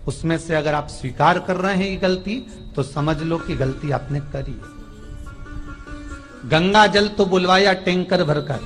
उसमें से अगर आप स्वीकार कर रहे हैं ये गलती, तो समझ लो कि गलती आपने करी है। गंगा जल तो बुलवाया टैंकर भरकर,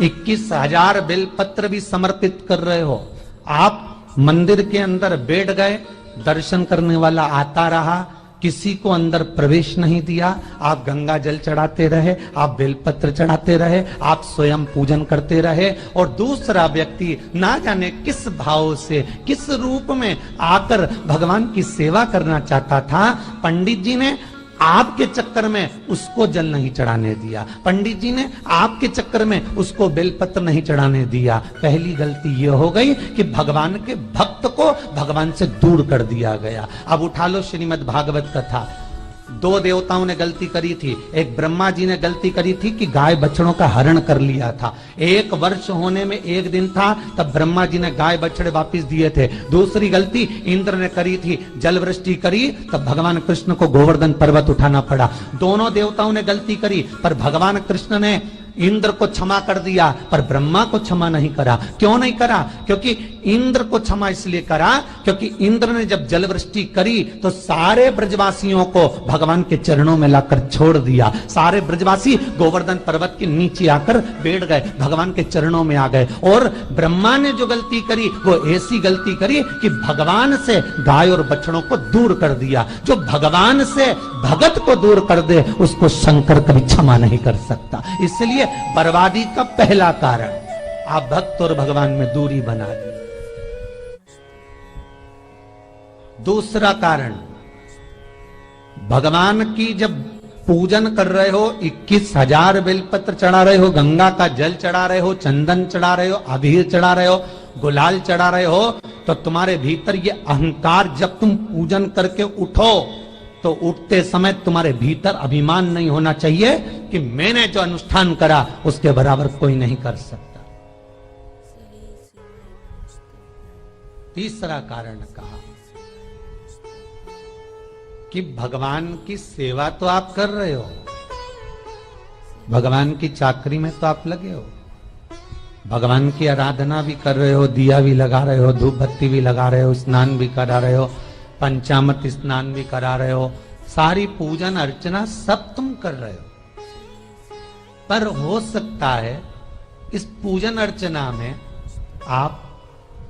21,000 बेलपत्र भी समर्पित कर रहे हो। आप मंदिर के अंदर बैठ गए, दर्शन करने वाला आता रहा, किसी को अंदर प्रवेश नहीं दिया। आप गंगा जल चढ़ाते रहे, आप बेलपत्र चढ़ाते रहे, आप स्वयं पूजन करते रहे, और दूसरा व्यक्ति ना जाने किस भाव से, किस रूप में आकर भगवान की सेवा करना चाहता था। पंडित जी ने आपके चक्कर में उसको जल नहीं चढ़ाने दिया, पंडित जी ने आपके चक्कर में उसको बेलपत्र नहीं चढ़ाने दिया। पहली गलती यह हो गई कि भगवान के भक्त को भगवान से दूर कर दिया गया। अब उठा लो श्रीमद् भागवत कथा। दो देवताओं ने गलती करी थी। एक ब्रह्मा जी ने गलती करी थी कि गाय बछड़ों का हरण कर लिया था। 1 वर्ष होने में 1 दिन था, तब ब्रह्मा जी ने गाय बछड़े वापस दिए थे। दूसरी गलती इंद्र ने करी थी, जल वृष्टि करी, तब भगवान कृष्ण को गोवर्धन पर्वत उठाना पड़ा। दोनों देवताओं ने गलती करी, पर भगवान कृष्ण ने इंद्र को क्षमा कर दिया, पर ब्रह्मा को क्षमा नहीं करा। क्यों नहीं करा? क्योंकि इंद्र को क्षमा इसलिए करा क्योंकि इंद्र ने जब जल वृष्टि करी तो सारे ब्रजवासियों को भगवान के चरणों में लाकर छोड़ दिया। सारे ब्रजवासी गोवर्धन पर्वत के नीचे आकर बैठ गए, भगवान के चरणों में आ गए। और ब्रह्मा ने जो गलती करी वो ऐसी गलती करी कि भगवान से गाय और बछड़ों को दूर कर दिया। जो भगवान से भगत को दूर कर दे उसको शंकर कभी क्षमा नहीं कर सकता। इसलिए बर्बादी का पहला कारण आप भक्त और भगवान में दूरी बना दी। दूसरा कारण, भगवान की जब पूजन कर रहे हो, 21,000 बेलपत्र चढ़ा रहे हो, गंगा का जल चढ़ा रहे हो, चंदन चढ़ा रहे हो, अबीर चढ़ा रहे हो, गुलाल चढ़ा रहे हो, तो तुम्हारे भीतर ये अहंकार, जब तुम पूजन करके उठो तो उठते समय तुम्हारे भीतर अभिमान नहीं होना चाहिए कि मैंने जो अनुष्ठान करा उसके बराबर कोई नहीं कर सकता। तीसरा कारण कहा कि भगवान की सेवा तो आप कर रहे हो, भगवान की चाकरी में तो आप लगे हो, भगवान की आराधना भी कर रहे हो, दिया भी लगा रहे हो, धूप बत्ती भी लगा रहे हो, स्नान भी करा रहे हो, पंचामृत स्नान भी करा रहे हो, सारी पूजन अर्चना सब तुम कर रहे हो। पर हो सकता है इस पूजन अर्चना में आप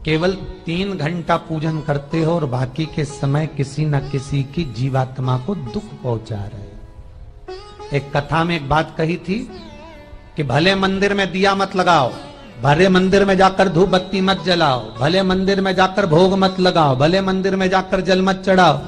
केवल 3 घंटा पूजन करते हो और बाकी के समय किसी न किसी की जीवात्मा को दुख पहुंचा रहे हो। एक कथा में एक बात कही थी कि भले मंदिर में दिया मत लगाओ, भले मंदिर में जाकर धूप बत्ती मत जलाओ, भले मंदिर में जाकर भोग मत लगाओ, भले मंदिर में जाकर जल मत चढ़ाओ,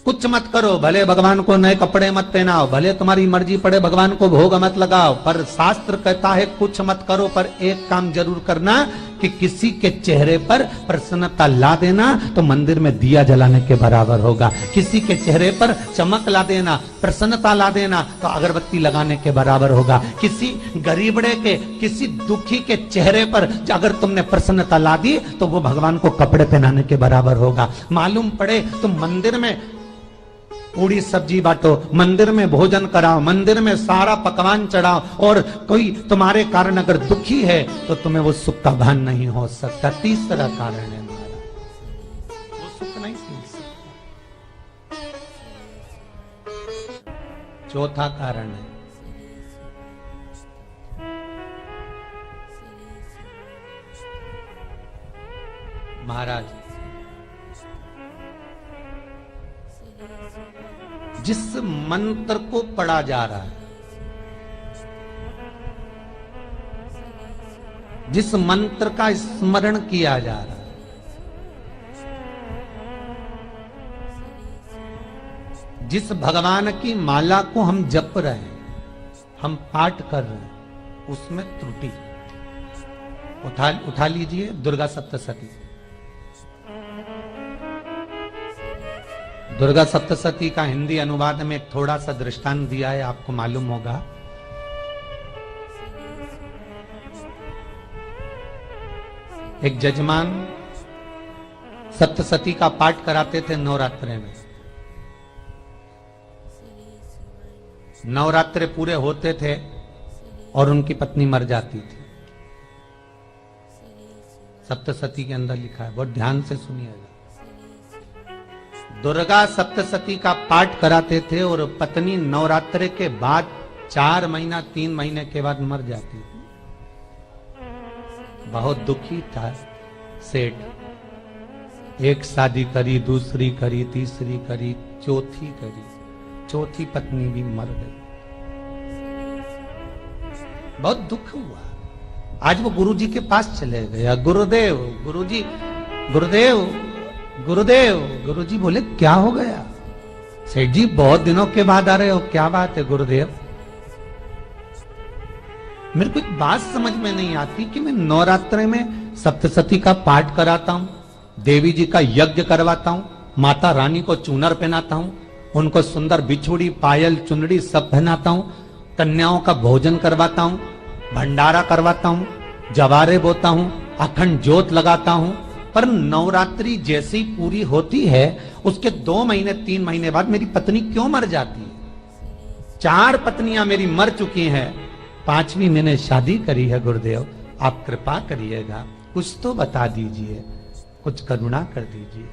कुछ मत करो, भले भगवान को नए कपड़े मत पहनाओ, भले तुम्हारी मर्जी पड़े भगवान को भोग मत लगाओ, पर शास्त्र कहता है कुछ मत करो, पर एक काम जरूर करना कि किसी के चेहरे पर प्रसन्नता ला देना तो मंदिर में दिया जलाने के बराबर होगा। किसी के चेहरे पर चमक ला देना, प्रसन्नता ला देना तो अगरबत्ती लगाने के बराबर होगा। किसी गरीबड़े के, किसी दुखी के चेहरे पर अगर तुमने प्रसन्नता ला दी तो वो भगवान को कपड़े पहनाने के बराबर होगा। मालूम पड़े तुम मंदिर में पूरी सब्जी बांटो, मंदिर में भोजन कराओ, मंदिर में सारा पकवान चढ़ाओ, और कोई तुम्हारे कारण अगर दुखी है तो तुम्हें वो सुख का भान नहीं हो सकता। तीसरा कारण है हमारा, वो सुख नहीं मिल सकता। चौथा कारण है महाराज, जिस मंत्र को पढ़ा जा रहा है, जिस मंत्र का स्मरण किया जा रहा है, जिस भगवान की माला को हम जप रहे हैं, हम पाठ कर रहे हैं, उसमें त्रुटि उठा लीजिए। दुर्गा सप्तशती, दुर्गा सप्तशती का हिंदी अनुवाद में एक थोड़ा सा दृष्टांत दिया है, आपको मालूम होगा। एक जजमान सप्तशती का पाठ कराते थे नवरात्रे में। नवरात्रे पूरे होते थे और उनकी पत्नी मर जाती थी। सप्तशती के अंदर लिखा है, बहुत ध्यान से सुनिएगा। दुर्गा सप्तशती का पाठ कराते थे और पत्नी नवरात्रि के बाद 4 महीना 3 महीने के बाद मर जाती थी। बहुत दुखी था सेठ। एक शादी करी, दूसरी करी, तीसरी करी, चौथी करी, चौथी पत्नी भी मर गई। बहुत दुख हुआ। आज वो गुरुजी के पास चले गया, गुरुदेव, गुरुजी, गुरुदेव, गुरुदेव। गुरुजी बोले क्या हो गया? सेठ जी बहुत दिनों के बाद आ रहे हो, क्या बात है गुरुदेव? मेरे को एक बात समझ में नहीं आती कि मैं नवरात्रि में सप्तशती का पाठ कराता हूं, देवी जी का यज्ञ करवाता हूं, माता रानी को चूनर पहनाता हूं, उनको सुंदर बिछुड़ी, पायल, चुनरी सब पहनाता हूं, कन्याओं का भोजन करवाता हूं, भंडारा करवाता हूं, जवारे बोता हूं, अखंड ज्योत लगाता हूं, पर नवरात्रि जैसी पूरी होती है उसके 2 महीने 3 महीने बाद मेरी पत्नी क्यों मर जाती है? 4 पत्नियां मेरी मर चुकी हैं, 5वीं मैंने शादी करी है। गुरुदेव आप कृपा करिएगा, कुछ तो बता दीजिए, कुछ करुणा कर दीजिए।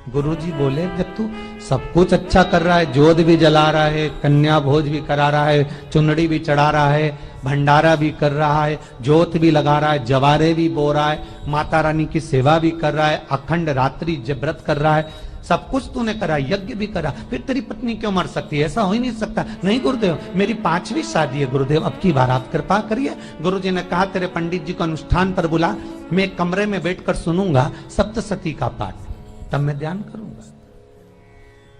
गुरुजी बोले जब तू सब कुछ अच्छा कर रहा है, जोत भी जला रहा है, कन्या भोज भी करा रहा है, चुनड़ी भी चढ़ा रहा है, भंडारा भी कर रहा है, जोत भी लगा रहा है, जवारे भी बो रहा है, माता रानी की सेवा भी कर रहा है, अखंड रात्रि व्रत कर रहा है, सब कुछ तूने करा, यज्ञ भी करा, फिर तेरी पत्नी क्यों मर सकती है? ऐसा हो ही नहीं सकता। नहीं गुरुदेव, मेरी 5वीं शादी है गुरुदेव, अब की बार आप कृपा करिए। गुरुजी ने कहा तेरे पंडित जी को अनुष्ठान पर बुला, मैं कमरे में बैठकर सुनूंगा सप्तशती का पाठ, तब मैं ध्यान करूंगा।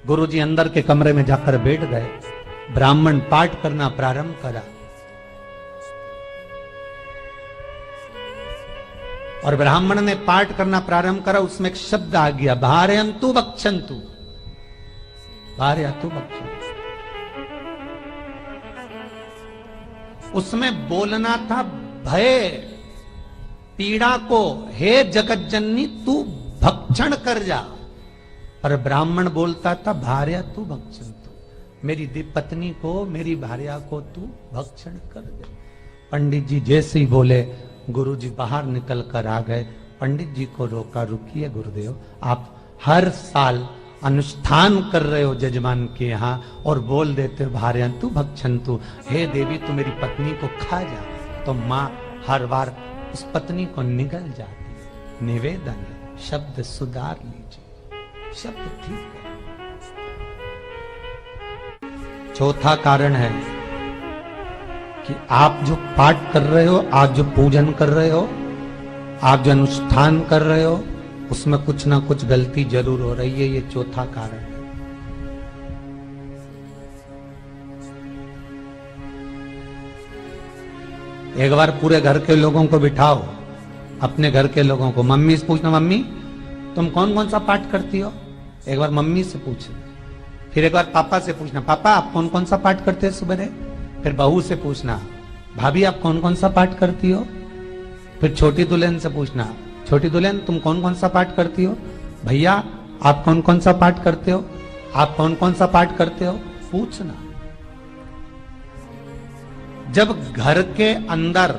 गुरुजी अंदर के कमरे में जाकर बैठ गए, ब्राह्मण पाठ करना प्रारंभ करा और ब्राह्मण ने पाठ करना प्रारंभ करा। उसमें एक शब्द आ गया, भार्यंतु बक्षंतु, भार्यंतु बक्षंतु। उसमें बोलना था भय पीड़ा को, हे जगत जननी तू भक्षण कर जा, पर ब्राह्मण बोलता था भार्या तू भक्षंतु, मेरी पत्नी को, मेरी भार्या को तू भक्षण कर दे। पंडित जी जैसे ही बोले गुरुजी बाहर निकल कर आ गए। पंडित जी को रोका, रुकिए गुरुदेव, आप हर साल अनुष्ठान कर रहे हो जजमान के यहाँ और बोल देते भार्यंतु भक्षंतु, हे देवी तू मेरी पत्नी को खा जा, तो माँ हर बार उस पत्नी को निगल जाती। निवेदन है, शब्द सुधार लीजिए, शब्द ठीक है। चौथा कारण है कि आप जो पाठ कर रहे हो, आप जो पूजन कर रहे हो, आप जो अनुष्ठान कर रहे हो, उसमें कुछ ना कुछ गलती जरूर हो रही है। ये चौथा कारण है। एक बार पूरे घर के लोगों को बिठाओ, अपने घर के लोगों को, मम्मी से पूछना, मम्मी तुम कौन कौन सा पाठ करती हो? एक बार मम्मी से पूछना, फिर एक बार पापा से पूछना, पापा आप कौन कौन सा पाठ करते हैं सुबह? फिर बहू से पूछना, भाभी आप कौन कौन सा पाठ करती हो? फिर छोटी दुल्हन से पूछना, छोटी दुल्हन तुम कौन कौन सा पाठ करती हो? भैया आप कौन कौन सा पाठ करते हो? आप कौन कौन सा पाठ करते हो? पूछना। जब घर के अंदर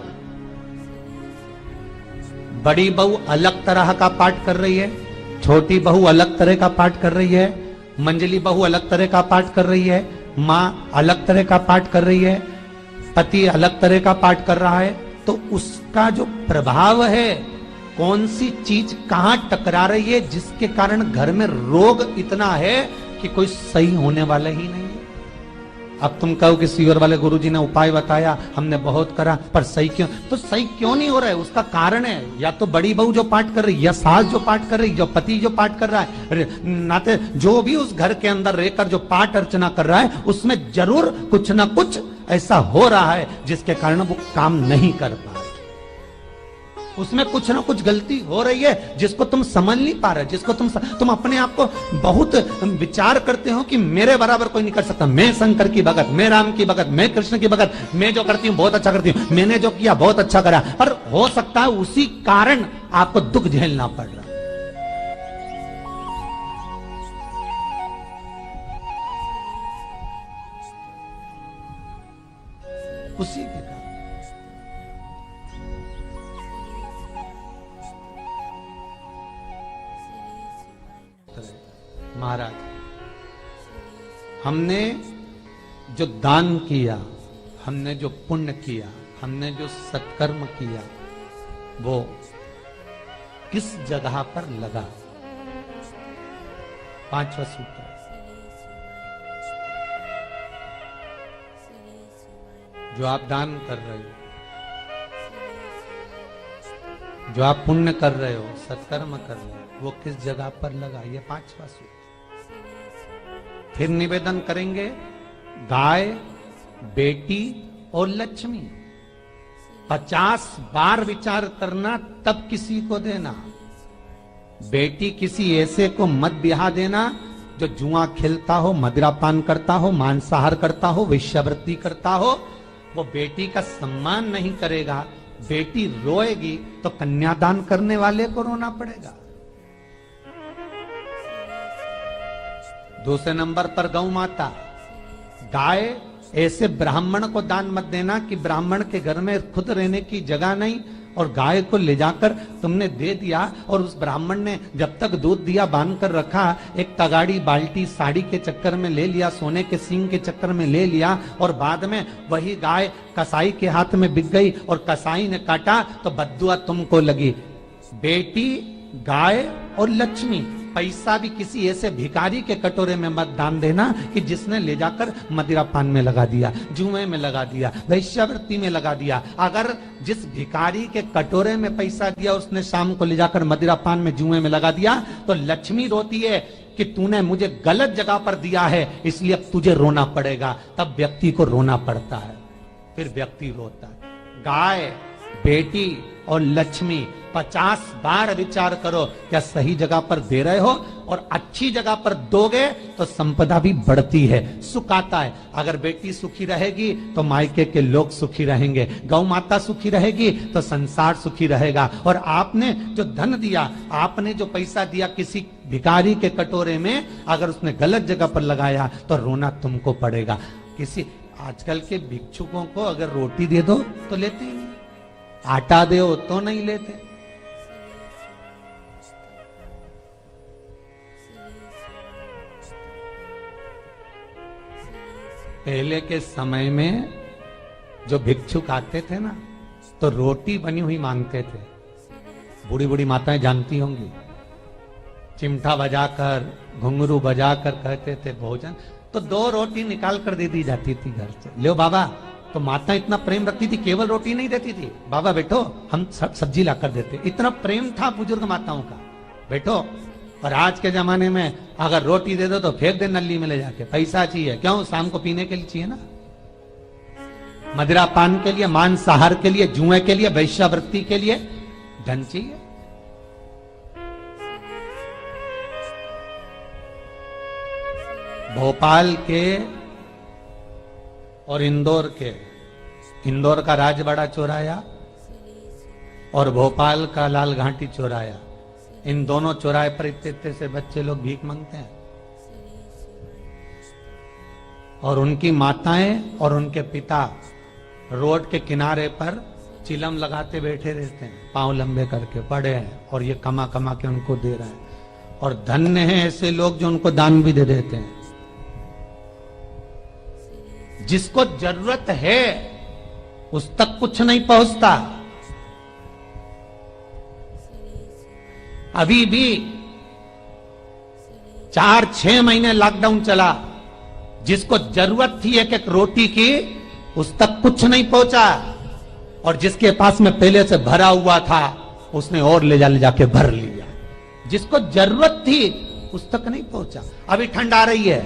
बड़ी बहू अलग तरह का पाठ कर रही है, छोटी बहू अलग तरह का पाठ कर रही है, मंजली बहू अलग तरह का पाठ कर रही है, माँ अलग तरह का पाठ कर रही है, पति अलग तरह का पाठ कर रहा है, तो उसका जो प्रभाव है, कौन सी चीज कहां टकरा रही है, जिसके कारण घर में रोग इतना है कि कोई सही होने वाला ही नहीं है। अब तुम कहो कि सीवर वाले गुरुजी ने उपाय बताया, हमने बहुत करा, पर सही क्यों? तो सही क्यों नहीं हो रहा है? उसका कारण है या तो बड़ी बहू जो पाठ कर रही, या सास जो पाठ कर रही, जो पति जो पाठ कर रहा है, नाते जो भी उस घर के अंदर रहकर जो पाठ अर्चना कर रहा है, उसमें जरूर कुछ ना कुछ ऐसा हो रहा है जिसके कारण वो काम नहीं कर पा रहे। उसमें कुछ ना कुछ गलती हो रही है जिसको तुम समझ नहीं पा रहे, जिसको तुम अपने आप को बहुत विचार करते हो कि मेरे बराबर कोई नहीं कर सकता, मैं शंकर की भगत, मैं राम की भगत, मैं कृष्ण की भगत, मैं जो करती हूँ बहुत अच्छा करती हूँ, मैंने जो किया बहुत अच्छा करा, पर हो सकता है उसी कारण आपको दुख झेलना पड़ रहा है। उसी के कारण महाराज हमने जो दान किया, हमने जो पुण्य किया, हमने जो सत्कर्म किया, वो किस जगह पर लगा। पांचवा सूत्र, जो आप दान कर रहे हो, जो आप पुण्य कर रहे हो, सत्कर्म कर रहे हो, वो किस जगह पर लगा, ये पांचवा सूत्र। फिर निवेदन करेंगे, गाय, बेटी और लक्ष्मी 50 बार विचार करना, तब किसी को देना। बेटी किसी ऐसे को मत ब्याह देना जो जुआ खेलता हो, मदिरापान करता हो, मांसाहार करता हो, वेश्यावृत्ति करता हो। वो बेटी का सम्मान नहीं करेगा। बेटी रोएगी तो कन्यादान करने वाले को रोना पड़ेगा। दूसरे नंबर पर गौ माता। गाय ऐसे ब्राह्मण को दान मत देना कि ब्राह्मण के घर में खुद रहने की जगह नहीं और गाय को ले जाकर तुमने दे दिया और उस ब्राह्मण ने जब तक दूध दिया बांध कर रखा, एक तगाड़ी बाल्टी साड़ी के चक्कर में ले लिया, सोने के सींग के चक्कर में ले लिया और बाद में वही गाय कसाई के हाथ में बिक गई और कसाई ने काटा तो बद्दुआ तुमको लगी। बेटी, गाय और लक्ष्मी, पैसा भी किसी ऐसे भिखारी के कटोरे में मत दान देना कि जिसने ले जाकर मदिरा पान में लगा दिया, जुए में लगा दिया, वैश्यावृत्ति में लगा दिया। अगर जिस भिखारी के कटोरे में पैसा दिया उसने शाम को ले जाकर मदिरा पान में, जुए में लगा दिया, तो लक्ष्मी रोती है कि तूने मुझे गलत जगह पर दिया है, इसलिए अब तुझे रोना पड़ेगा। तब व्यक्ति को रोना पड़ता है, फिर व्यक्ति रोता है। गाय, बेटी और लक्ष्मी 50 बार विचार करो, क्या सही जगह पर दे रहे हो, और अच्छी जगह पर दोगे तो संपदा भी बढ़ती है, सुख आता है। अगर बेटी सुखी रहेगी तो मायके के लोग सुखी रहेंगे, गौ माता सुखी रहेगी तो संसार सुखी रहेगा। और आपने जो धन दिया, आपने जो पैसा दिया किसी भिखारी के कटोरे में, अगर उसने गलत जगह पर लगाया तो रोना तुमको पड़ेगा। किसी आजकल के भिक्षुकों को अगर रोटी दे दो तो लेते ही नहीं, आटा दो तो नहीं लेते। पहले के समय में जो भिक्षुक आते थे ना, तो रोटी बनी हुई मांगते थे। बूढ़ी बूढ़ी माताएं जानती होंगी, चिमटा बजाकर, घुंघरू बजाकर कहते थे भोजन, तो 2 रोटी निकाल कर दे दी जाती थी घर से। लो बाबा, तो माता इतना प्रेम रखती थी, केवल रोटी नहीं देती थी, बाबा बैठो हम सब्जी लाकर देते। इतना प्रेम था बुजुर्ग माताओं का, बैठो। और आज के जमाने में अगर रोटी दे दो तो फेंक दे नली में ले जाके। पैसा चाहिए, क्यों? शाम को पीने के लिए चाहिए ना, मदिरा पान के लिए, मांसाहार के लिए, जुए के लिए, वैश्यावृत्ति के लिए धन चाहिए। भोपाल के और इंदौर के, इंदौर का राजवाड़ा चौराया और भोपाल का लाल घाटी चौराया, इन दोनों चौराहे पर इतने से बच्चे लोग भीख मांगते हैं और उनकी माताएं और उनके पिता रोड के किनारे पर चिलम लगाते बैठे रहते हैं, पांव लंबे करके पड़े हैं, और ये कमा कमा के उनको दे रहे हैं। और धन्य हैं ऐसे लोग जो उनको दान भी दे देते हैं। जिसको जरूरत है उस तक कुछ नहीं पहुंचता। अभी भी 4-6 महीने लॉकडाउन चला, जिसको जरूरत थी एक रोटी की, उस तक कुछ नहीं पहुंचा, और जिसके पास में पहले से भरा हुआ था उसने और ले जाके भर लिया। जिसको जरूरत थी उस तक नहीं पहुंचा। अभी ठंड आ रही है,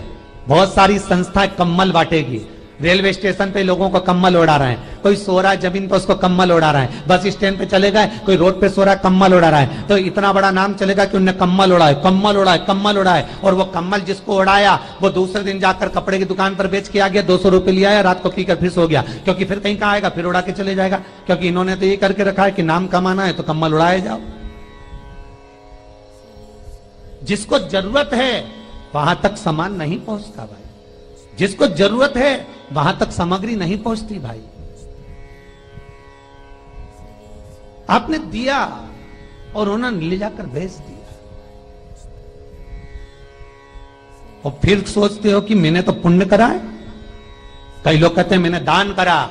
बहुत सारी संस्थाएं कंबल बांटेगी। रेलवे स्टेशन पे लोगों को कम्बल उड़ा रहे हैं, कोई सो रहा है जमीन पर उसको कम्बल उड़ा रहा है, बस स्टैंड पे चले गए कोई रोड पे सो रहा है कम्बल उड़ा रहा है, तो इतना बड़ा नाम चलेगा कि उन्हें कम्बल उड़ाए, कम्बल उड़ाए, कम्बल उड़ाए। और वो कम्बल जिसको उड़ाया वो दूसरे दिन जाकर कपड़े की दुकान पर बेच के आ गया, 200 रुपए लिया है, रात को पीकर फिर सो गया, क्योंकि फिर कहीं कहाँ आएगा, फिर उड़ा के चले जाएगा। क्योंकि इन्होंने तो ये करके रखा है कि नाम कमाना है तो कम्बल उड़ाए जाओ। जिसको जरूरत है वहां तक सामान नहीं पहुंचता भाई, जिसको जरूरत है वहां तक सामग्री नहीं पहुंचती भाई। आपने दिया और उन्होंने ले जाकर बेच दिया, और फिर सोचते हो कि मैंने तो पुण्य करा है। कई लोग कहते हैं मैंने दान करा,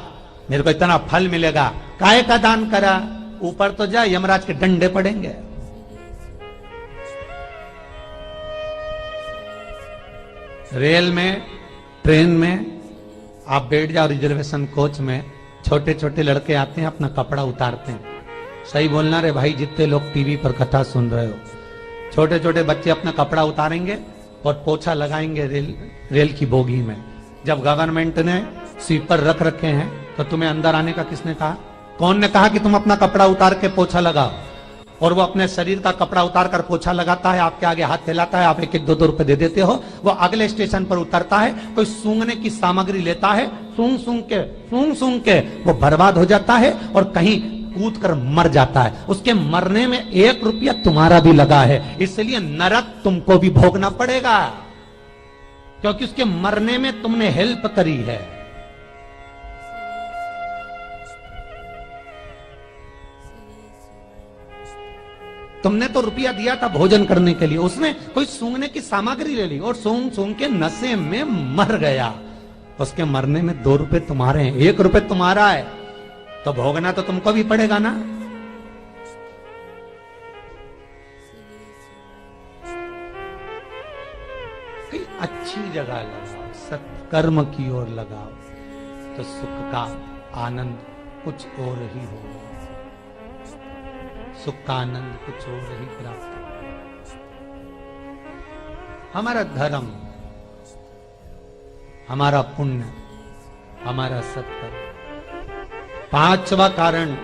मेरे को इतना फल मिलेगा। काहे का दान करा? ऊपर तो जा, यमराज के डंडे पड़ेंगे। रेल में, ट्रेन में आप बैठ जाओ, रिजर्वेशन कोच में, छोटे छोटे लड़के आते हैं, अपना कपड़ा उतारते हैं। सही बोलना रे भाई, जितने लोग टीवी पर कथा सुन रहे हो, छोटे छोटे बच्चे अपना कपड़ा उतारेंगे और पोछा लगाएंगे रेल की बोगी में। जब गवर्नमेंट ने स्वीपर रख रखे हैं तो तुम्हें अंदर आने का किसने कहा? कौन ने कहा कि तुम अपना कपड़ा उतार के पोछा लगाओ? और वो अपने शरीर का कपड़ा उतार कर पोछा लगाता है, आपके आगे हाथ फैलाता है, आप एक एक 2-2 रुपए दे देते हो। वो अगले स्टेशन पर उतरता है, कोई सूंघने की सामग्री लेता है, सूंघ सूंघ के वो बर्बाद हो जाता है और कहीं कूद कर मर जाता है। उसके मरने में 1 रुपया तुम्हारा भी लगा है, इसलिए नरक तुमको भी भोगना पड़ेगा, क्योंकि उसके मरने में तुमने हेल्प करी है। तुमने तो रुपया दिया था भोजन करने के लिए, उसने कोई सूंघने की सामग्री ले ली और सूंघ सूंघ के नशे में मर गया। उसके मरने में 2 रुपए तुम्हारे हैं, 1 रुपए तुम्हारा है, तो भोगना तो तुमको भी पड़ेगा ना। कई अच्छी जगह लगाओ, सत्कर्म की ओर लगाओ, तो सुख का आनंद कुछ और ही होगा। सुख का आनंद कुछ और ही प्राप्त होगा। हमारा धर्म, हमारा पुण्य, हमारा सत्कर्म। 5वां कारण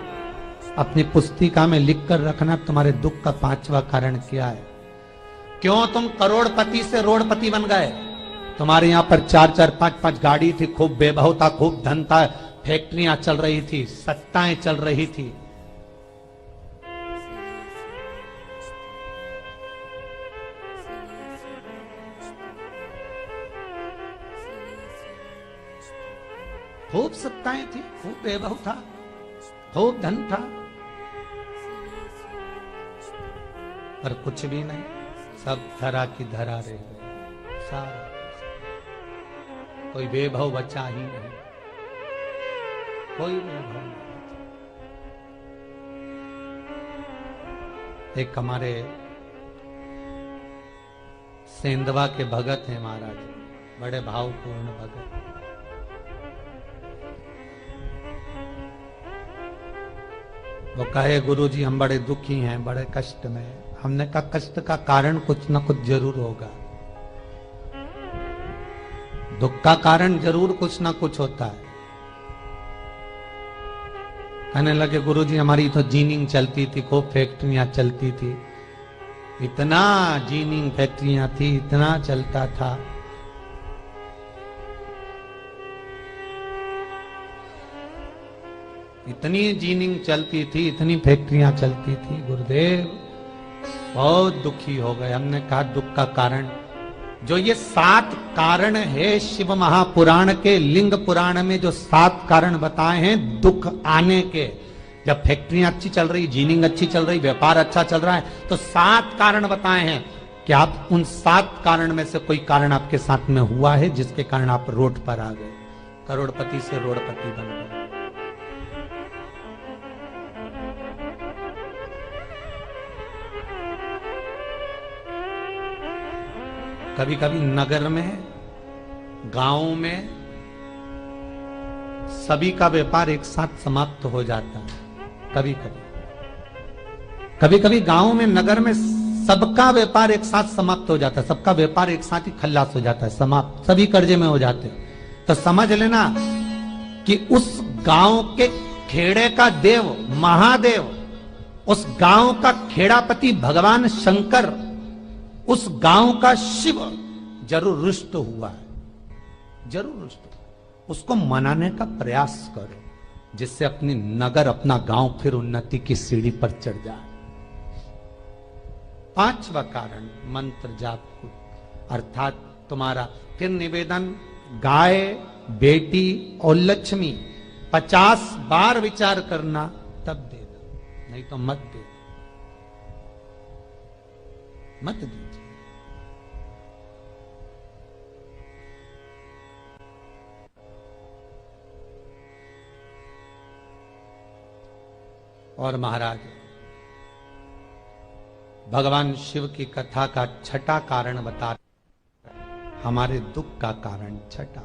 अपनी पुस्तिका में लिख कर रखना, तुम्हारे दुख का 5वां कारण क्या है? क्यों तुम करोड़पति से रोड़पति बन गए? तुम्हारे यहां पर 4-4, 5-5 गाड़ी थी, खूब वैभव था, खूब धन था, फैक्ट्रियां चल रही थी, सत्ताएं चल रही थी। खूब सत्ताएं थी, खूब वैभव था, खूब धन था, पर कुछ भी नहीं, सब धरा की धरा रह गए। सारा कोई वैभव बचा ही नहीं, कोई वैभव नहीं। एक हमारे सेंधवा के भगत हैं महाराज, बड़े भावपूर्ण भगत। वो कहे गुरुजी हम बड़े दुखी हैं, बड़े कष्ट में। हमने कहा कष्ट का कारण कुछ ना कुछ जरूर होगा, दुख का कारण जरूर कुछ ना कुछ होता है। कहने लगे गुरुजी हमारी तो जीनिंग चलती थी, खूब फैक्ट्रियां चलती थी, इतना जीनिंग फैक्ट्रियां थी, इतना चलता था। इतनी जीनिंग चलती थी, इतनी फैक्ट्रियां चलती थी, गुरुदेव बहुत दुखी हो गए। हमने कहा दुख का कारण, जो ये 7 कारण है शिव महापुराण के, लिंग पुराण में जो 7 कारण बताए हैं दुख आने के, जब फैक्ट्रियां अच्छी चल रही, जीनिंग अच्छी चल रही, व्यापार अच्छा चल रहा है, तो 7 कारण बताए हैं कि आप उन 7 कारण में से कोई कारण आपके साथ में हुआ है जिसके कारण आप रोड पर आ गए, करोड़पति से रोडपति बन गए। कभी कभी नगर में, गांव में सभी का व्यापार एक साथ समाप्त हो जाता है। कभी कभी गांव में, नगर में सबका व्यापार एक साथ समाप्त हो जाता है, सबका व्यापार एक साथ ही खल्लास हो जाता है, समाप्त, सभी कर्जे में हो जाते हैं। तो समझ लेना कि उस गांव के खेड़े का देव महादेव, उस गांव का खेड़ापति भगवान शंकर, उस गांव का शिव जरूर रुष्ट हुआ है, जरूर रुष्ट। उसको मनाने का प्रयास करो, जिससे अपनी नगर, अपना गांव फिर उन्नति की सीढ़ी पर चढ़ जाए। 5वां कारण मंत्र जाप, अर्थात तुम्हारा फिर निवेदन, गाय, बेटी और लक्ष्मी 50 बार विचार करना, तब देना, नहीं तो मत दे, मत दीजिए। और महाराज भगवान शिव की कथा का छठा कारण बता, हमारे दुख का कारण छठा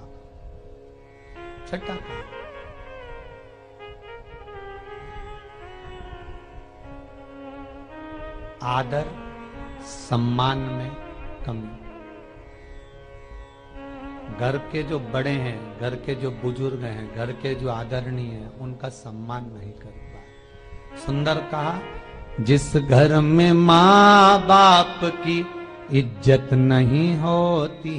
आदर सम्मान में कमी। घर के जो बड़े हैं, घर के जो बुजुर्ग हैं, घर के जो आदरणीय हैं, उनका सम्मान नहीं कर पाए। सुंदर कहा, जिस घर में माँ बाप की इज्जत नहीं होती,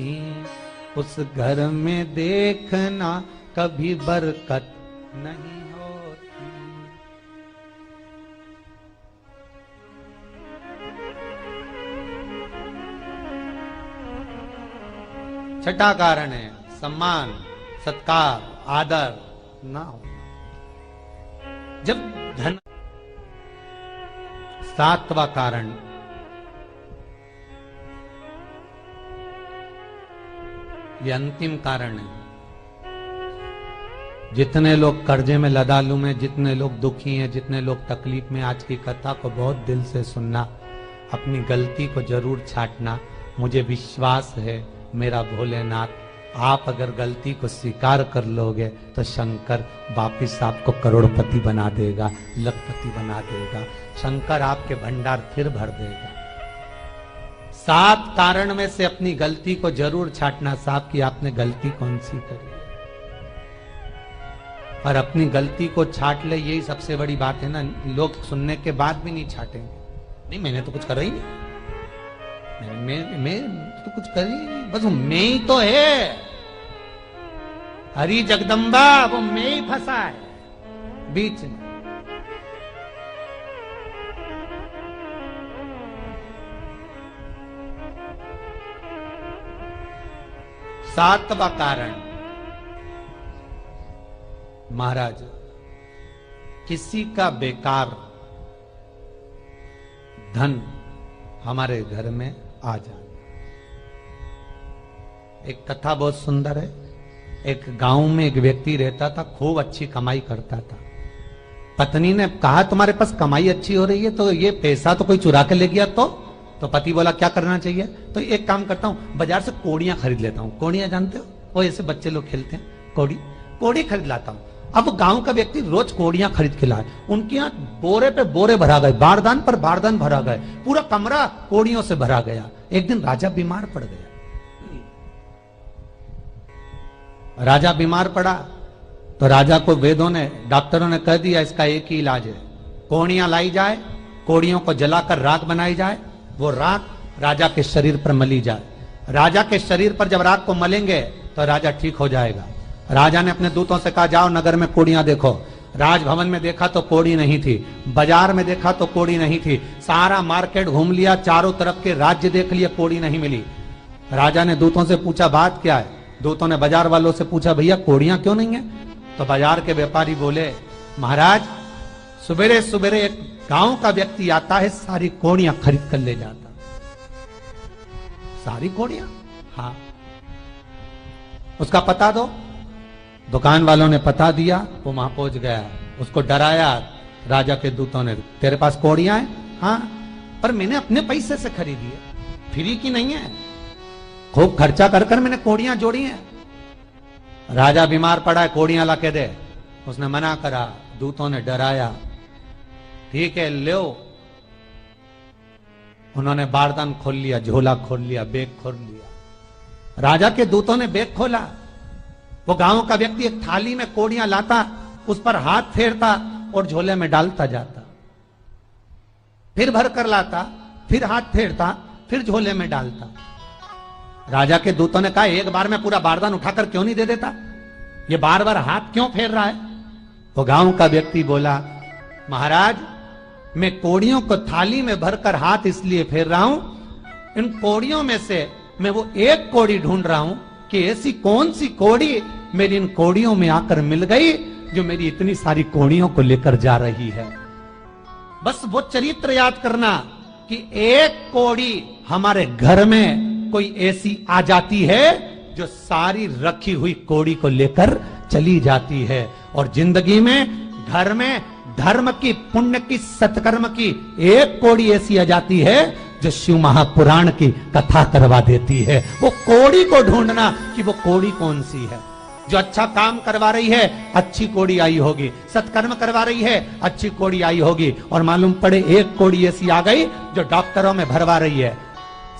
उस घर में देखना कभी बरकत नहीं होती। छठा कारण है सम्मान, सत्कार, आदर ना होना। जब धन। सातवां कारण ये अंतिम कारण है। जितने लोग कर्जे में, लदालू में, जितने लोग दुखी हैं, जितने लोग तकलीफ में, आज की कथा को बहुत दिल से सुनना, अपनी गलती को जरूर छांटना। मुझे विश्वास है मेरा भोलेनाथ, आप अगर गलती को स्वीकार कर लोगे तो शंकर वापिस आपको करोड़पति बना देगा, लखपति बना देगा। शंकर आपके भंडार फिर भर देगा। 7 कारण में से अपनी गलती को जरूर छांटना साहब कि आपने गलती कौन सी करी, और अपनी गलती को छांट ले, यही सबसे बड़ी बात है ना। लोग सुनने के बाद भी नहीं छाटेंगे, नहीं मैंने तो कुछ करा ही नहीं, मैं तो कुछ कर ही नहीं, बस मैं ही तो है, हरी जगदम्बा वो मैं ही फंसा है बीच में। सातवां कारण महाराज, किसी का बेकार धन हमारे घर में आ जाए। एक कथा बहुत सुंदर है। एक गांव में एक व्यक्ति रहता था, खूब अच्छी कमाई करता था। पत्नी ने कहा तुम्हारे पास कमाई अच्छी हो रही है तो ये पैसा तो कोई चुरा के ले गया तो पति बोला क्या करना चाहिए, तो एक काम करता हूं, बाजार से कोड़ियां खरीद लेता हूं। कोड़ियां जानते हो, वो ऐसे बच्चे लोग खेलते हैं, कोड़ी खरीद लाता हूं। अब गांव का व्यक्ति रोज कोड़ियां खरीद के लाए, उनके यहाँ बोरे पे बोरे भरा गए, बारदान पर बारदान भरा गए, पूरा कमरा कोड़ियों से भरा गया। एक दिन राजा बीमार पड़ गया। राजा बीमार पड़ा तो राजा को वेदों ने, डॉक्टरों ने कह दिया इसका एक ही इलाज है, कोड़ियां लाई जाए, कोड़ियों को जलाकर राख बनाई जाए, वो राख राजा के शरीर पर मली जाए। राजा के शरीर पर जब राख को मलेंगे तो राजा ठीक हो जाएगा। राजा ने अपने दूतों से कहा जाओ नगर में कोड़ियां देखो। राजभवन में देखा तो कोड़ी नहीं थी, बाजार में देखा तो कोड़ी नहीं थी, सारा मार्केट घूम लिया, चारों तरफ के राज्य देख लिए, कोड़ी नहीं मिली। राजा ने दूतों से पूछा बात क्या है। दूतों ने बाजार वालों से पूछा भैया कोड़ियां क्यों नहीं है। तो बाजार के व्यापारी बोले महाराज सुबेरे सुबेरे एक गांव का व्यक्ति आता है, सारी कोड़ियां खरीद कर ले जाता। सारी कोड़ियां? हाँ। उसका पता दो। दुकान वालों ने पता दिया, वो वहां पहुंच गया, उसको डराया। राजा के दूतों ने, तेरे पास कोड़ियां हैं? हाँ, पर मैंने अपने पैसे से खरीदी है, फ्री की नहीं है, खूब खर्चा कर कर मैंने कोड़ियां जोड़ी हैं। राजा बीमार पड़ा है, कोड़ियां ला के दे। उसने मना करा, दूतों ने डराया, ठीक है लो। उन्होंने बारदान खोल लिया, झोला खोल लिया, बैग खोल लिया। राजा के दूतों ने बैग खोला, वो गांव का व्यक्ति एक थाली में कोड़ियां लाता, उस पर हाथ फेरता और झोले में डालता जाता, फिर भर कर लाता, फिर हाथ फेरता, फिर झोले में डालता। राजा के दूतों ने कहा एक बार में पूरा बारदान उठाकर क्यों नहीं दे देता, ये बार बार हाथ क्यों फेर रहा है। वो गांव का व्यक्ति बोला महाराज मैं कोड़ियों को थाली में भरकर हाथ इसलिए फेर रहा हूं, इन कोड़ियों में से मैं वो एक कोड़ी ढूंढ रहा हूं कि ऐसी कौन सी कोड़ी मेरी इन कोड़ियों में आकर मिल गई जो मेरी इतनी सारी कोड़ियों को लेकर जा रही है। बस वो चरित्र याद करना कि एक कोड़ी हमारे घर में कोई ऐसी आ जाती है जो सारी रखी हुई कोड़ी को लेकर चली जाती है। और जिंदगी में घर में धर्म की, पुण्य की, सत्कर्म की एक कौड़ी ऐसी आ जाती है जो शिव महापुराण की कथा करवा देती है। वो कौड़ी को ढूंढना कि वो कौड़ी कौन सी है। जो अच्छा काम करवा रही है अच्छी कौड़ी आई होगी, सत्कर्म करवा रही है अच्छी कौड़ी आई होगी, और मालूम पड़े एक कौड़ी ऐसी आ गई जो डॉक्टरों में भरवा रही है,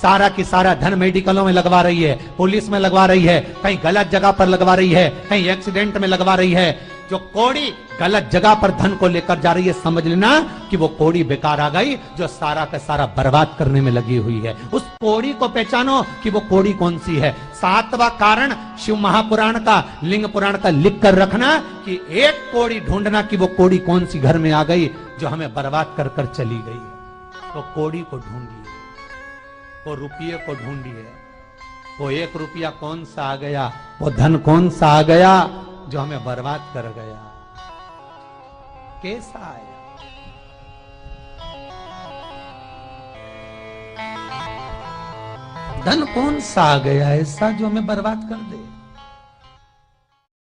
सारा की सारा धन मेडिकलों में लगवा रही है, पुलिस में लगवा रही है, कहीं गलत जगह पर लगवा रही है, कहीं एक्सीडेंट में लगवा रही है। जो कौड़ी गलत जगह पर धन को लेकर जा रही है, समझ लेना कि वो कौड़ी बेकार आ गई जो सारा का सारा बर्बाद करने में लगी हुई है। उस कौड़ी को पहचानो कि वो कौड़ी कौन सी है। सातवां कारण शिव महापुराण का, लिंग पुराण का लिख कर रखना कि एक कौड़ी ढूंढना कि वो कौड़ी कौन सी घर में आ गई जो हमें बर्बाद कर कर चली गई है। तो कौड़ी को ढूंढिए, वो रुपये को ढूंढिए, वो एक रुपया कौन सा आ गया, वो धन कौन सा आ गया जो हमें बर्बाद कर गया, कैसा आया। धन कौन सा आ गया ऐसा जो हमें बर्बाद कर दे।